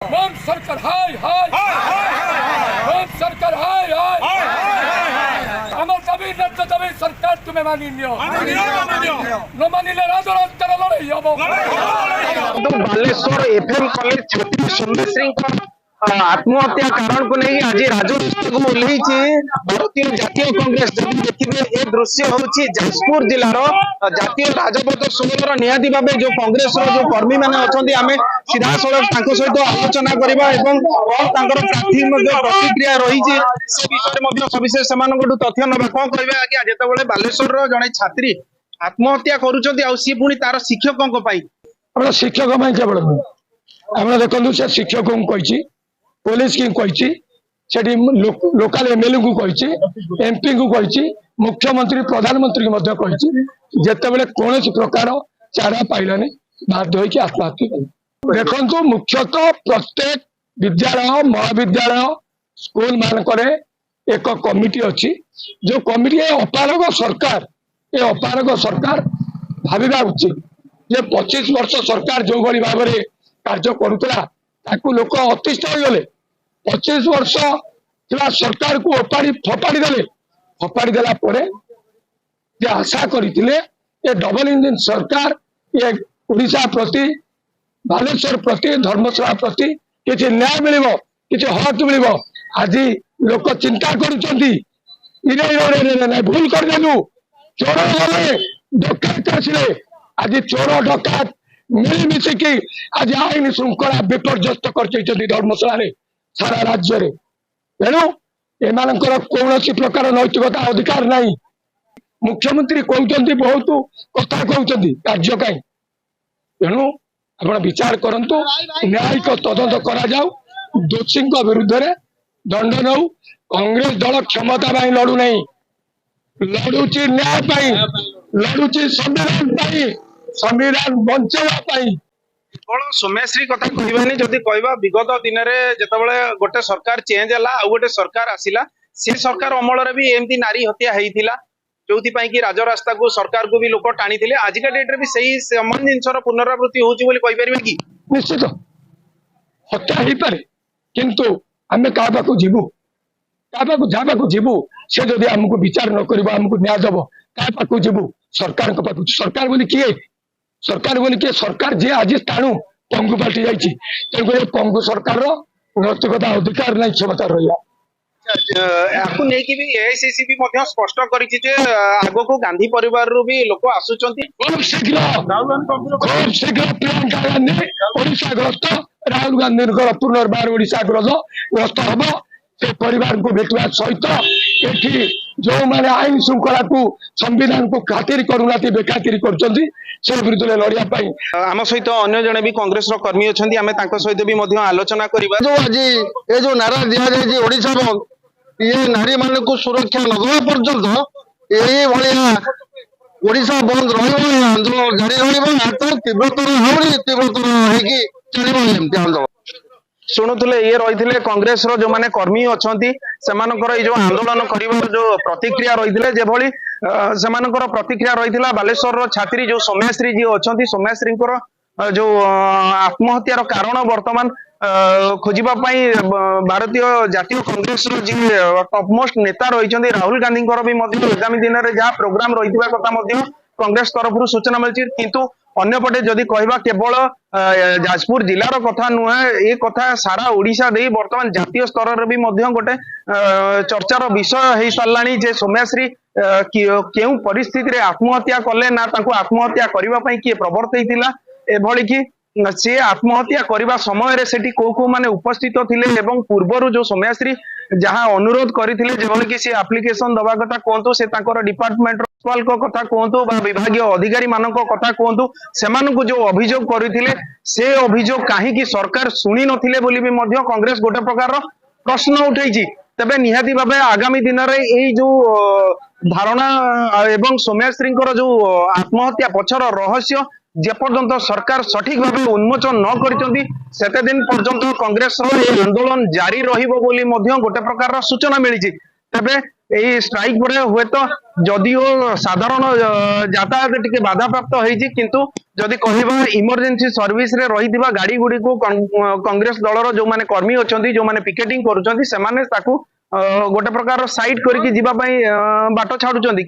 मोदी सरकार हाय हाय मोदी सरकार हाय हाय आमर दाबी न्याय्य दाबी सरकार तुम्हें मानि नियो न मानिले राजरास्तार लड़ाई हबो। बालेश्वर एफएम कॉलेज छात्री सोमेश्री आत्महत्या कारण को नहीं आज राजरास्ता को ओह्लैछि भारतीय जातीय कांग्रेस। जब देखिए ए दृश्य होछि जाजपुर जिलार जातीय राजपथ 16 निहाती भाबे जो कांग्रेस जो कर्मी माने अछंती आमे सीधा सड़क तांको सहित आलोचना करबा एवं तांकर प्रार्थी मध्ये प्रतिक्रिया रहिछि से विषय मध्ये सविशेष समानकटु तथ्य नबा कोन कहबे आज्ञा जेतेबेले बालेश्वर रो जने छात्री आत्महत्या करूछंती आ सी पुनी तार शिक्षकक पई हमरा शिक्षक पई केवल हमरा देखंतु से शिक्षक को कहिछि पुलिस की कहिछि सेठी लोकल एमएलए को कहिछि एमपी को कहिछि मुख्यमंत्री प्रधानमंत्री को मध्ये कहिछि जेतेबेले कोनोसी प्रकार चारा पाइलानी बाध्य होई कि आत्महत्या कले। देखंतु मुख्यतः प्रत्येक विद्यालय महाविद्यालय स्कूल मानकरे एक कमिटी अछि जो कमिटी अपारग सरकार भाविबा उचित जे 25 वर्ष सरकार जो भली भाव में कार्य करुला ताकू लोक अतिष्ठ होगले 25 वर्ष सरकार को फपाड़ी देला परे जे आशा करथिले ये डबल इंजिन सरकार ये ओडिशा प्रति बालेश्वर प्रति धर्मशाला प्रति किसी न्याय मिलिबो किसी हक मिलिबो आज लोक चिंता करूछंती इरे भूल कर देलु चोर गले डकायत आसिले आज चोर डकायत मिलमिशिकी आज आईन श्रृंखला विपर्यस्त कर धर्मशाला सारा राज्य में तेणु एम कौन प्रकार नैतिकता अधिकार नहीं। मुख्यमंत्री कहते बहुत कथा कहते कार्य कहीं तेणु आप विचार करंतु न्यायिक तदंत करा जाऊ दोषी विरुद्ध में दंड नौ कांग्रेस दल क्षमता पाई लड़ू नहीं लड़ुची न्याय पाई लड़ुची संविधान बचाई। सोमेश्री कथा कहबानी जदि कहबा विगत दिन में जितेबाला गोटे सरकार चेंज है आ गोटे सरकार आसिला से सरकार अमल रे भी एमती नारी हत्या होता जो कि राजरास्ता को सरकार को भी लोक टाणी आजिका डेट में भी सही समान जिनसर पुनरावृत्ति होपर कि निश्चित हत्या हो पारे किंतु आम क्या जीवु क्या जीवु से जदि आमको विचार न कर आमको न्याय दब क्या जीवु सरकार सरकार बोली किए सरकार जी आज स्थाणु पंगु पाल्टी जाइए पंगु सरकार नैतिकता अधिकार नहीं क्षमता रहा आपको नहीं भी एआईसीसी भी स्पष्ट करिछि आगो को गांधी परिवार रू भी लोक आसुचंती खूब शीघ्र प्रियंका गांधी ओडिशा ग्रस्त राहुल गांधी पुनर्बार ओडिशा ग्रस्त हम से परिवार को भेटवा सहित एठी जो माने आईन श्रृंखला को संविधान को खातिर करूना बेखातिर कर विरुद्ध लड़िया आम सहित अन्य जने भी कांग्रेस रो कर्मी अछंती आमे तांको सहित भी मध्य आलोचना करिबा। जो आज ये जो नारा दिया जाय ओडिशा ये नारी मान को सुरक्षा न दवा पर्यंत यही भाया ओडिशा बंद रही आंदोलन जारी रही तीव्रतर होगी चलिए आंदोलन शुणुले ये रही कांग्रेस रो जो माने कर्मी अछंती सेमानकर जो आंदोलन करिवार जो प्रतिक्रिया रही जेभली सेमानकर प्रतिक्रिया रही बालेश्वर रो छात्री जो सोमेश्री जी अछंती सोमेश्री जो आत्महत्यार कारण वर्तमान खोजिबा पई भारतीय जातीय कांग्रेस रो जी टॉपमोस्ट नेता रही राहुल गांधी भी आगामी दिन में जहाँ प्रोग्राम रही कथा कांग्रेस तरफ सूचना मिली किंतु अन्यपटे जदि कहबा केवल जाजपुर जिलार कथा नुहे ये कथा सारा ओडिशा दे वर्तमान जातीय स्तर रे भी गोटे चर्चार विषय हो साराणी जे सोमेश्री केउ परिस्थिति रे आत्महत्या कले ना तांको आत्महत्या करिबा पई किए प्रवर्तैतिला एभली कि से आत्महत्या करने समय रे सेठी को माने उपस्थित थिले एवं पूर्वरु जो सोमेश्री जहाँ अनुरोध करथिले जेभली कि से एप्लिकेशन दबा कथा कोंतु से तांकर डिपार्टमेंट प्रिंसिपल को कथा कोंतु बा विभागीय अधिकारी मानको कथा कोंतु सेमानकु जो अभियोग करथिले से अभियोग काहे कि सरकार सुनी नथिले बोली भी मध्य कांग्रेस गोटे प्रकार प्रश्न उठैछि। तबे निहाती भाबे आगामी दिन रे एई जो धारणा एवं सोमेश्री जो आत्महत्या पछर रहस्य जेपर्यंत सरकार सठिक भाव उन्मोचन न करिसेंती सेते दिन पर्यंत कांग्रेस रो आंदोलन जारी रहिबो बोली मध्य गोटे प्रकार सूचना मिली। तबे এই স্ট্রাইক পরে হয়তো যদিও সাধারণ যাতায়াত টিকে বাধাপ্রাপ্ত হয়েছে কিন্তু যদি কহিবা ইমর্জেন্সি সর্ভিস রে রহিଥିବା গাড়ি গুড়িକୁ কংগ্রেস দলর जो माने कर्मी अछंती जो माने पिकेटिंग करूछंती सेमाने ताकू गोटे प्रकार साइड करके जीवा बाट छाड़ुछंती।